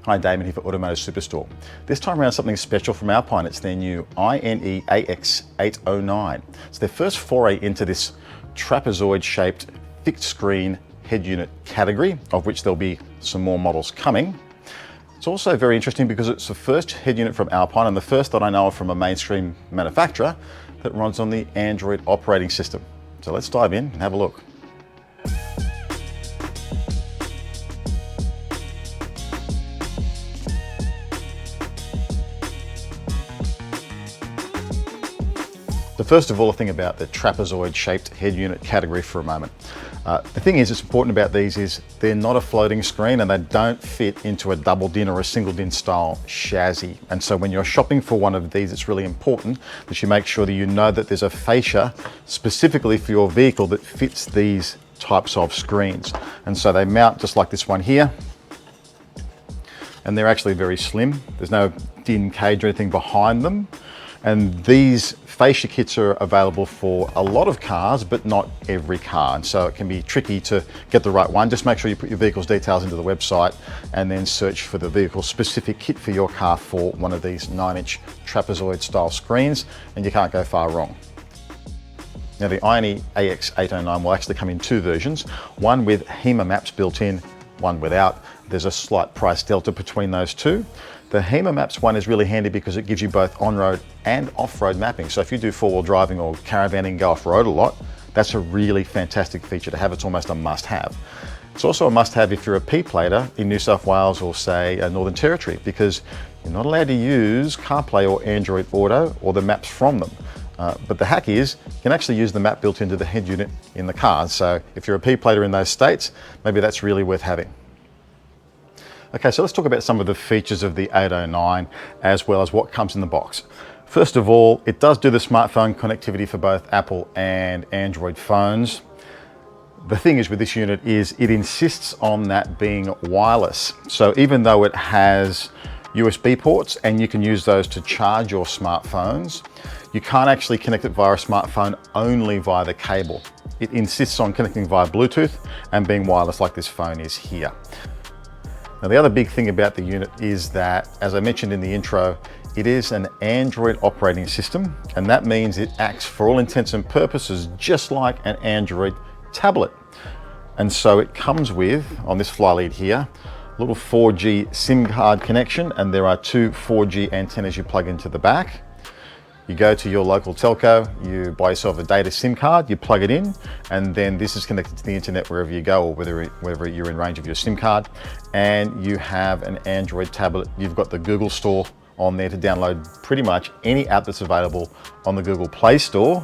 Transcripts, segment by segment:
Hi, Damon here for Automotive Superstore. This time around something special from Alpine. It's their new INE-AX809. It's their first foray into this trapezoid-shaped fixed screen head unit category, of which there'll be some more models coming. It's also very interesting because it's the first head unit from Alpine and the first that I know of from a mainstream manufacturer that runs on the Android operating system. So let's dive in and have a look. So first of all, a thing about the trapezoid-shaped head unit category for a moment. The thing is, it's important about these is they're not a floating screen and they don't fit into a double din or a single din style chassis. And so when you're shopping for one of these, it's really important that you make sure that you know that there's a fascia specifically for your vehicle that fits these types of screens. And so they mount just like this one here. And they're actually very slim. There's no din cage or anything behind them. And these fascia kits are available for a lot of cars, but not every car. And so it can be tricky to get the right one. Just make sure you put your vehicle's details into the website and then search for the vehicle specific kit for your car for one of these 9-inch trapezoid style screens, and you can't go far wrong. Now the INE-AX809 will actually come in two versions, one with HEMA maps built in, one without. There's a slight price delta between those two. The HEMA maps one is really handy because it gives you both on-road and off-road mapping. So if you do four-wheel driving or caravaning, go off-road a lot, that's a really fantastic feature to have. It's almost a must-have. It's also a must-have if you're a P-plater in New South Wales or say Northern Territory, because you're not allowed to use CarPlay or Android Auto or the maps from them. But the hack is you can actually use the map built into the head unit in the car. So if you're a P-plater in those states, maybe that's really worth having. Okay, so let's talk about some of the features of the 809 as well as what comes in the box. First of all, it does do the smartphone connectivity for both Apple and Android phones. The thing is with this unit is it insists on that being wireless. So even though it has USB ports and you can use those to charge your smartphones, you can't actually connect it via a smartphone, only via the cable. It insists on connecting via Bluetooth and being wireless like this phone is here. Now the other big thing about the unit is that, as I mentioned in the intro, it is an Android operating system, and that means it acts for all intents and purposes just like an Android tablet. And so it comes with, on this fly lead here, a little 4G SIM card connection, and there are two 4G antennas you plug into the back. You go to your local telco, you buy yourself a data SIM card, you plug it in, and then this is connected to the internet wherever you go or wherever you're in range of your SIM card. And you have an Android tablet. You've got the Google Store on there to download pretty much any app that's available on the Google Play Store.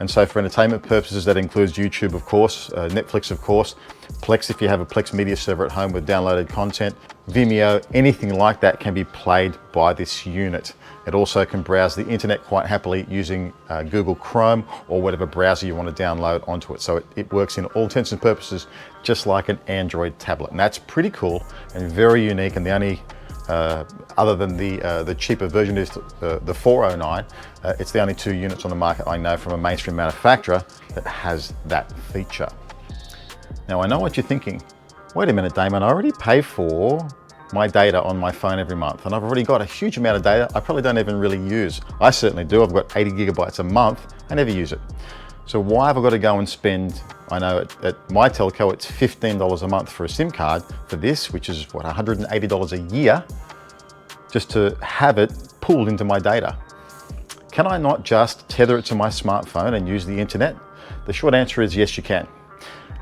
And so for entertainment purposes, that includes YouTube, of course, Netflix, of course, Plex if you have a Plex media server at home with downloaded content, Vimeo, anything like that can be played by this unit. It also can browse the internet quite happily using Google Chrome or whatever browser you want to download onto it. So it works in all intents and purposes just like an Android tablet. And that's pretty cool and very unique. And the only, other than the cheaper version is the 409, it's the only two units on the market I know from a mainstream manufacturer that has that feature. Now I know what you're thinking. Wait a minute, Damon, I already pay for my data on my phone every month, and I've already got a huge amount of data I probably don't even really use. I certainly do. I've got 80 gigabytes a month. I never use it. So why have I got to go and spend, I know at my telco it's $15 a month for a SIM card for this, which is what, $180 a year, just to have it pulled into my data? Can I not just tether it to my smartphone and use the internet? The short answer is yes, you can.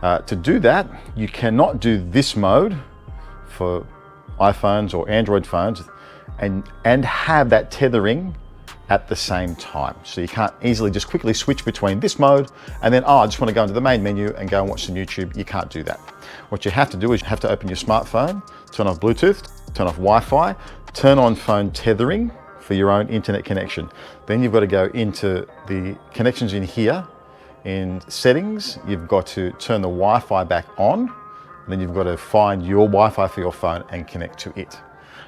To do that, you cannot do this mode for iPhones or Android phones and have that tethering at the same time. So you can't easily just quickly switch between this mode and then, I just want to go into the main menu and go and watch some YouTube. You can't do that. What you have to do is you have to open your smartphone, turn off Bluetooth, turn off Wi-Fi, turn on phone tethering for your own internet connection. Then you've got to go into the connections in here. In settings, you've got to turn the Wi-Fi back on. Then you've got to find your Wi-Fi for your phone and connect to it.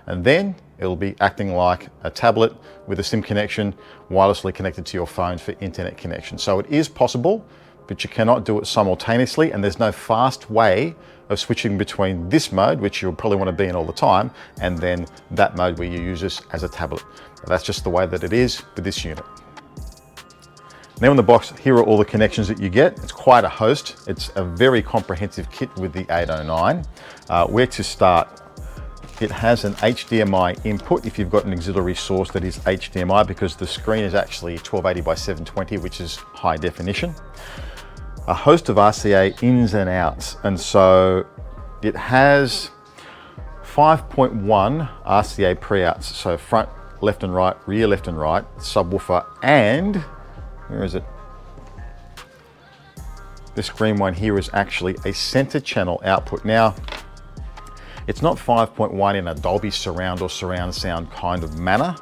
And then it'll be acting like a tablet with a SIM connection wirelessly connected to your phone for internet connection. So it is possible, but you cannot do it simultaneously, and there's no fast way of switching between this mode, which you'll probably want to be in all the time, and then that mode where you use this as a tablet. That's just the way that it is with this unit. Now in the box, here are all the connections that you get. It's quite a host. It's a very comprehensive kit with the 809. Where to start? It has an HDMI input if you've got an auxiliary source that is HDMI, because the screen is actually 1280 by 720, which is high definition. A host of RCA ins and outs, and so it has 5.1 RCA pre-outs, so front, left and right, rear, left and right, subwoofer, and where is it? This green one here is actually a center channel output. Now, it's not 5.1 in a Dolby surround or surround sound kind of manner.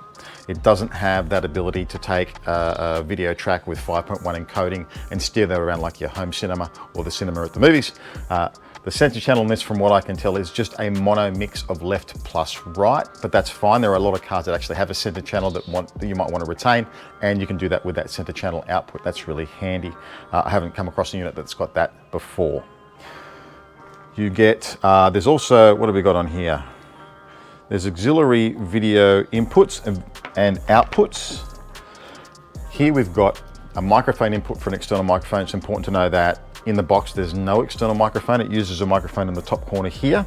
It doesn't have that ability to take a video track with 5.1 encoding and steer that around like your home cinema or the cinema at the movies. The center channel in this, from what I can tell, is just a mono mix of left plus right, but that's fine. There are a lot of cars that actually have a center channel that you might want to retain, and you can do that with that center channel output. That's really handy. I haven't come across a unit that's got that before. You get, there's also, what have we got on here? There's auxiliary video inputs and outputs. Here we've got a microphone input for an external microphone. It's important to know that in the box there's no external microphone. It uses a microphone in the top corner here.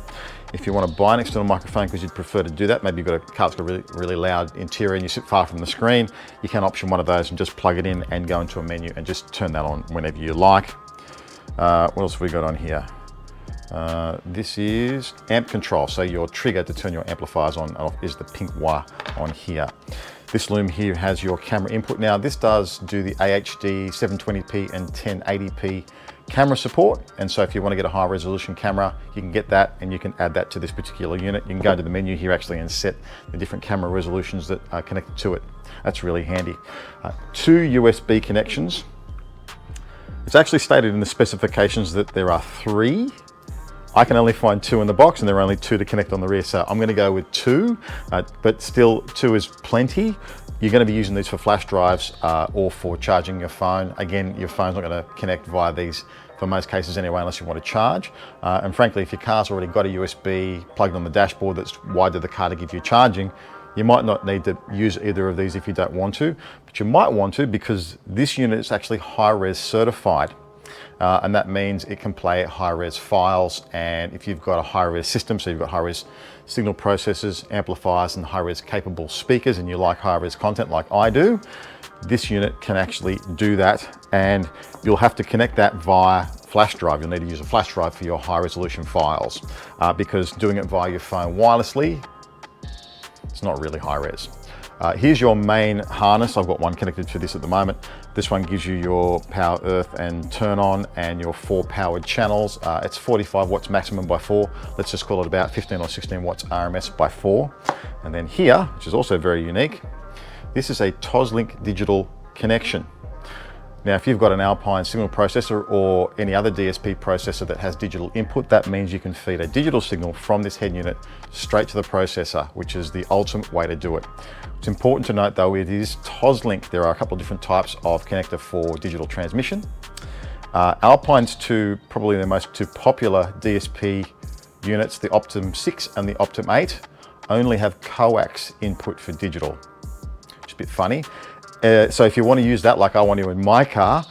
If you want to buy an external microphone because you'd prefer to do that, maybe you've got a car that's got a really loud interior and you sit far from the screen, you can option one of those and just plug it in and go into a menu and just turn that on whenever you like. What else have we got on here? This is amp control, so your trigger to turn your amplifiers on and off is the pink wire on here. This loom here has your camera input. Now this does do the AHD 720p and 1080p camera support, and so if you want to get a high resolution camera, you can get that and you can add that to this particular unit. You can go to the menu here actually and set the different camera resolutions that are connected to it. That's really handy. 2 USB connections. It's actually stated in the specifications that there are 3. I can only find 2 in the box, and there are only 2 to connect on the rear, so I'm going to go with 2, but still 2 is plenty. You're going to be using these for flash drives or for charging your phone. Again, your phone's not going to connect via these for most cases anyway, unless you want to charge. And frankly, if your car's already got a USB plugged on the dashboard that's wide of the car to give you charging, you might not need to use either of these if you don't want to, but you might want to, because this unit is actually high-res certified. And that means it can play high-res files, and if you've got a high-res system, so you've got high-res signal processors, amplifiers, and high-res capable speakers, and you like high-res content like I do, this unit can actually do that, and you'll have to connect that via flash drive. You'll need to use a flash drive for your high-resolution files, because doing it via your phone wirelessly, it's not really high-res. Here's your main harness. I've got one connected to this at the moment. This one gives you your power, earth, and turn on, and your 4 powered channels. It's 45 watts maximum by 4. Let's just call it about 15 or 16 watts RMS by 4. And then here, which is also very unique, this is a Toslink digital connection. Now, if you've got an Alpine signal processor or any other DSP processor that has digital input, that means you can feed a digital signal from this head unit straight to the processor, which is the ultimate way to do it. It's important to note though, it is Toslink. There are a couple of different types of connector for digital transmission. Alpine's probably the most 2 popular DSP units, the Optim 6 and the Optim 8, only have coax input for digital, which is a bit funny. So if you want to use that like I want to in my car,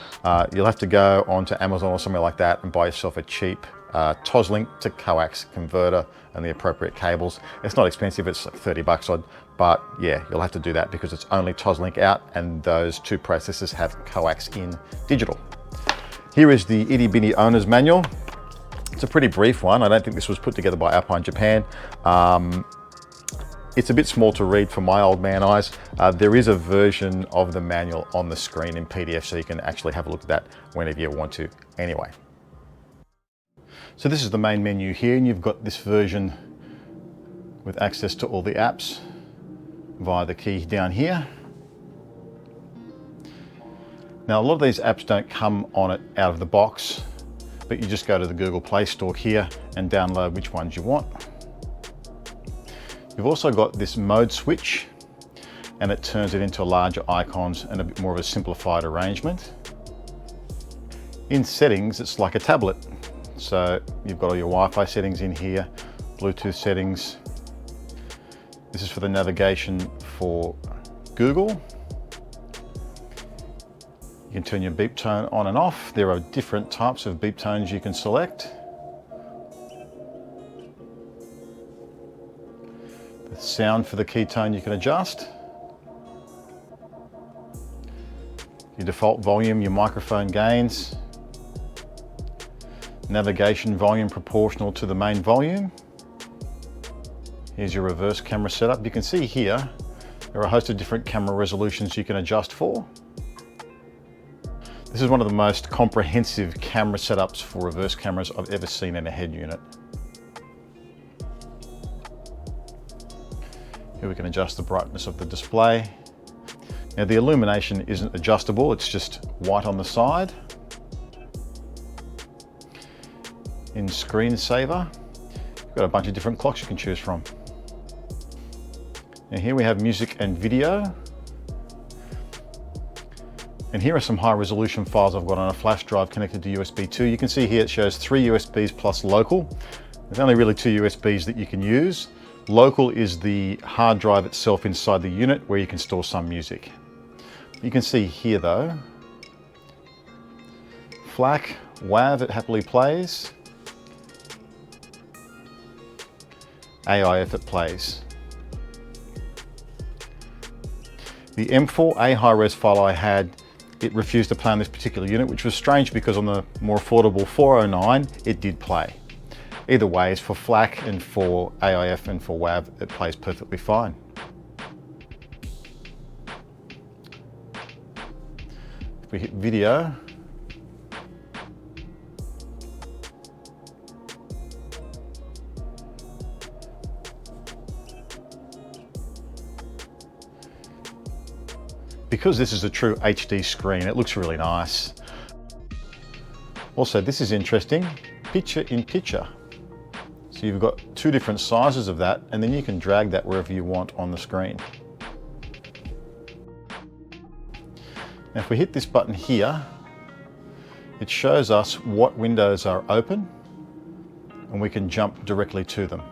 you'll have to go onto Amazon or somewhere like that and buy yourself a cheap Toslink to coax converter and the appropriate cables. It's not expensive, it's like 30 bucks odd, but yeah, you'll have to do that because it's only Toslink out and those 2 processors have coax in digital. Here is the itty bitty owner's manual. It's a pretty brief one. I don't think this was put together by Alpine Japan. It's a bit small to read for my old man eyes. There is a version of the manual on the screen in PDF, so you can actually have a look at that whenever you want to anyway. So this is the main menu here, and you've got this version with access to all the apps via the key down here. Now, a lot of these apps don't come on it out of the box, but you just go to the Google Play Store here and download which ones you want. You've also got this mode switch, and it turns it into larger icons and a bit more of a simplified arrangement. In settings, it's like a tablet. So you've got all your Wi-Fi settings in here, Bluetooth settings. This is for the navigation for Google. You can turn your beep tone on and off. There are different types of beep tones you can select. The sound for the key tone you can adjust. Your default volume, your microphone gains. Navigation volume proportional to the main volume. Here's your reverse camera setup. You can see here, there are a host of different camera resolutions you can adjust for. This is one of the most comprehensive camera setups for reverse cameras I've ever seen in a head unit. Here we can adjust the brightness of the display. Now the illumination isn't adjustable, it's just white on the side. In screensaver, you've got a bunch of different clocks you can choose from. Now here we have music and video. And here are some high resolution files I've got on a flash drive connected to USB 2. You can see here it shows 3 USBs plus local. There's only really 2 USBs that you can use. Local is the hard drive itself inside the unit where you can store some music. You can see here though, FLAC, WAV, it happily plays. AIF, it plays. The M4A high-res file I had, it refused to play on this particular unit, which was strange because on the more affordable 409, it did play. Either way, it's for FLAC and for AIF and for WAV, it plays perfectly fine. If we hit video, because this is a true HD screen, it looks really nice. Also, this is interesting, picture in picture. So you've got 2 different sizes of that, and then you can drag that wherever you want on the screen. Now if we hit this button here, it shows us what windows are open, and we can jump directly to them.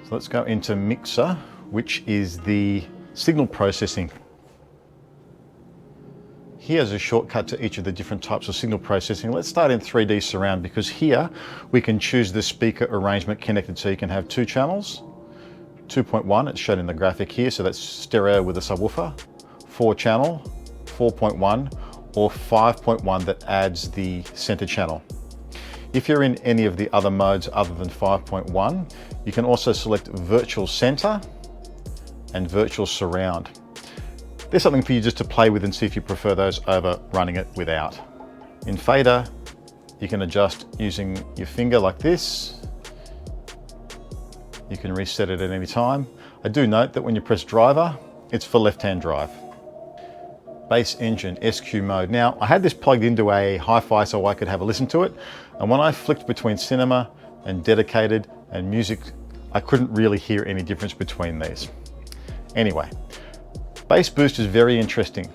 So let's go into Mixer, which is the signal processing. Here's a shortcut to each of the different types of signal processing. Let's start in 3D surround, because here we can choose the speaker arrangement connected, so you can have 2 channels. 2.1, it's shown in the graphic here, so that's stereo with a subwoofer. 4 channel, 4.1, or 5.1 that adds the center channel. If you're in any of the other modes other than 5.1, you can also select virtual center and virtual surround. There's something for you just to play with and see if you prefer those over running it without. In fader, you can adjust using your finger like this. You can reset it at any time. I do note that when you press driver, it's for left-hand drive. Bass engine, SQ mode. Now, I had this plugged into a hi-fi so I could have a listen to it. And when I flicked between cinema and dedicated and music, I couldn't really hear any difference between these. Anyway, bass boost is very interesting.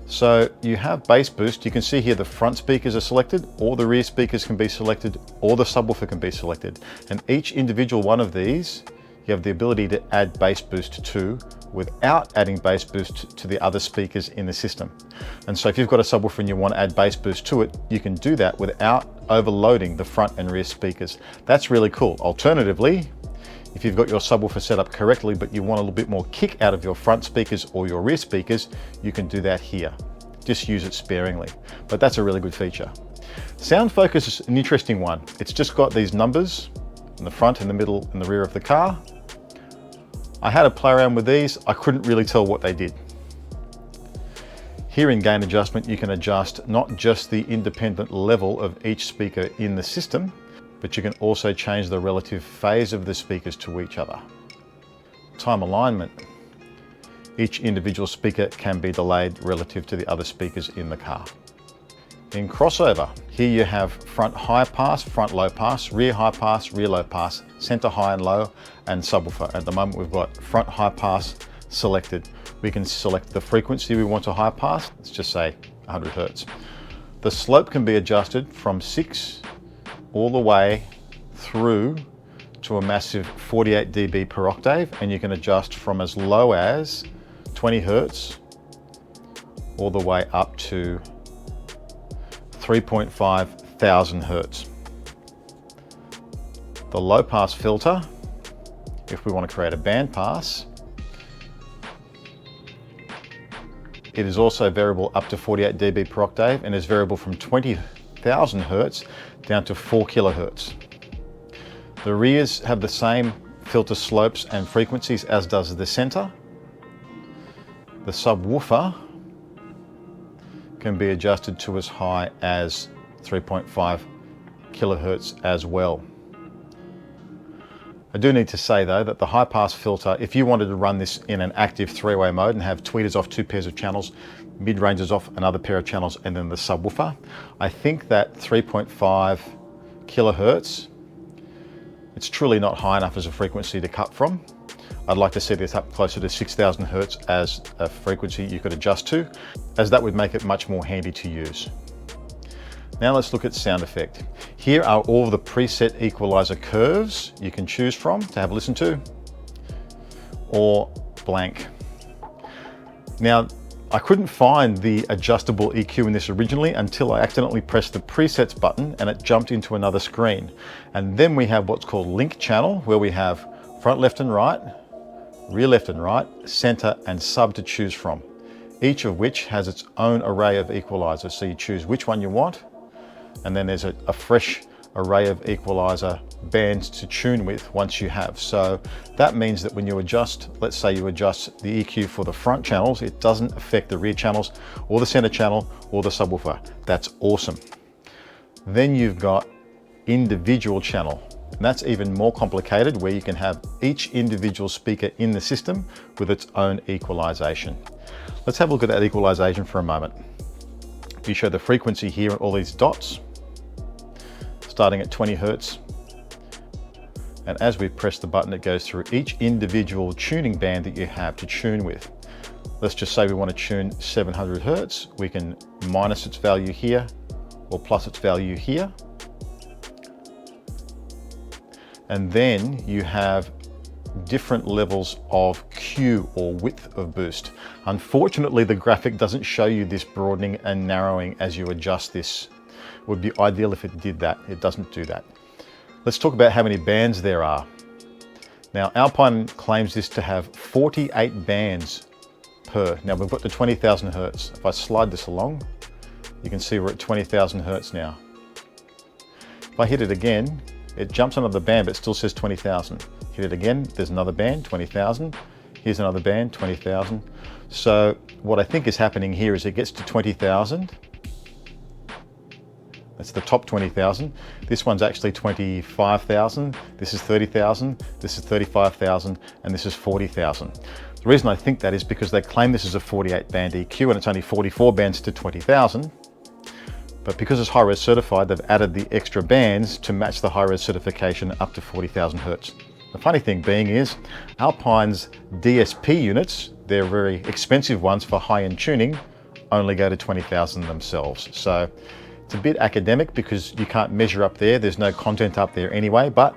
So you have bass boost, you can see here the front speakers are selected, or the rear speakers can be selected, or the subwoofer can be selected. And each individual one of these, you have the ability to add bass boost to without adding bass boost to the other speakers in the system. And so if you've got a subwoofer and you want to add bass boost to it, you can do that without overloading the front and rear speakers. That's really cool. Alternatively, if you've got your subwoofer set up correctly, but you want a little bit more kick out of your front speakers or your rear speakers, you can do that here. Just use it sparingly, but that's a really good feature. Sound focus is an interesting one. It's just got these numbers in the front, in the middle, and the rear of the car. I had a play around with these. I couldn't really tell what they did. Here in gain adjustment, you can adjust not just the independent level of each speaker in the system, but you can also change the relative phase of the speakers to each other. Time alignment. Each individual speaker can be delayed relative to the other speakers in the car. In crossover, here you have front high pass, front low pass, rear high pass, rear low pass, center high and low, and subwoofer. At the moment we've got front high pass selected. We can select the frequency we want to high pass, let's just say 100 Hertz. The slope can be adjusted from 6 all the way through to a massive 48 dB per octave, and you can adjust from as low as 20 Hertz all the way up to 3.5 thousand Hertz. The low pass filter, if we want to create a band pass, it is also variable up to 48 dB per octave and is variable from 20,000 Hertz down to 4 kilohertz. The rears have the same filter slopes and frequencies as does the center. The subwoofer can be adjusted to as high as 3.5 kilohertz as well. I do need to say though that the high pass filter, if you wanted to run this in an active three-way mode and have tweeters off 2 pairs of channels, mid-ranges off another pair of channels, and then the subwoofer, I think that 3.5 kilohertz, it's truly not high enough as a frequency to cut from. I'd like to see this up closer to 6,000 Hertz as a frequency you could adjust to, as that would make it much more handy to use. Now let's look at sound effect. Here are all the preset equalizer curves you can choose from to have a listen to, or blank. Now, I couldn't find the adjustable EQ in this originally until I accidentally pressed the presets button and it jumped into another screen. And then we have what's called link channel, where we have front left and right, rear left and right, center and sub to choose from, each of which has its own array of equalizers. So you choose which one you want, and then there's a fresh array of equalizer bands to tune with once you have. So that means that when you adjust, let's say you adjust the EQ for the front channels, it doesn't affect the rear channels or the center channel or the subwoofer. That's awesome. Then you've got individual channel. And that's even more complicated, where you can have each individual speaker in the system with its own equalization. Let's have a look at that equalization for a moment. You show the frequency here at all these dots, starting at 20 Hertz. And as we press the button, it goes through each individual tuning band that you have to tune with. Let's just say we want to tune 700 Hertz. We can minus its value here or plus its value here. And then you have different levels of Q, or width of boost. Unfortunately, the graphic doesn't show you this broadening and narrowing as you adjust this. It would be ideal if it did that. It doesn't do that. Let's talk about how many bands there are. Now, Alpine claims this to have 48 bands per. Now we've got to 20,000 Hertz. If I slide this along, you can see we're at 20,000 Hertz now. If I hit it again, it jumps another band, but it still says 20,000. Hit it again, there's another band, 20,000. Here's another band, 20,000. So what I think is happening here is it gets to 20,000. That's the top 20,000. This one's actually 25,000. This is 30,000. This is 35,000, and this is 40,000. The reason I think that is because they claim this is a 48 band EQ and it's only 44 bands to 20,000. But because it's high-res certified, they've added the extra bands to match the high-res certification up to 40,000 Hertz. The funny thing being is, Alpine's DSP units, they're very expensive ones for high-end tuning, only go to 20,000 themselves. So it's a bit academic because you can't measure up there. There's no content up there anyway, but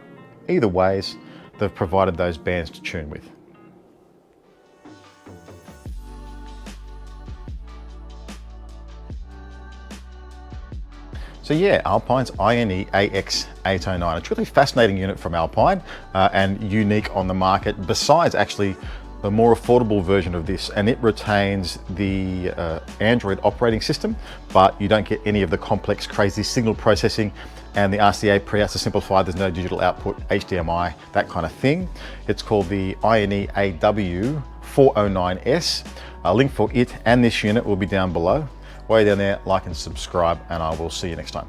either ways, they've provided those bands to tune with. So yeah, Alpine's INE-AX809, a truly fascinating unit from Alpine and unique on the market, besides actually the more affordable version of this, and it retains the Android operating system, but you don't get any of the complex, crazy signal processing and the RCA pre-outs are simplified. There's no digital output, HDMI, that kind of thing. It's called the INE-AX809. A link for it and this unit will be down below. Way down there, like and subscribe, and I will see you next time.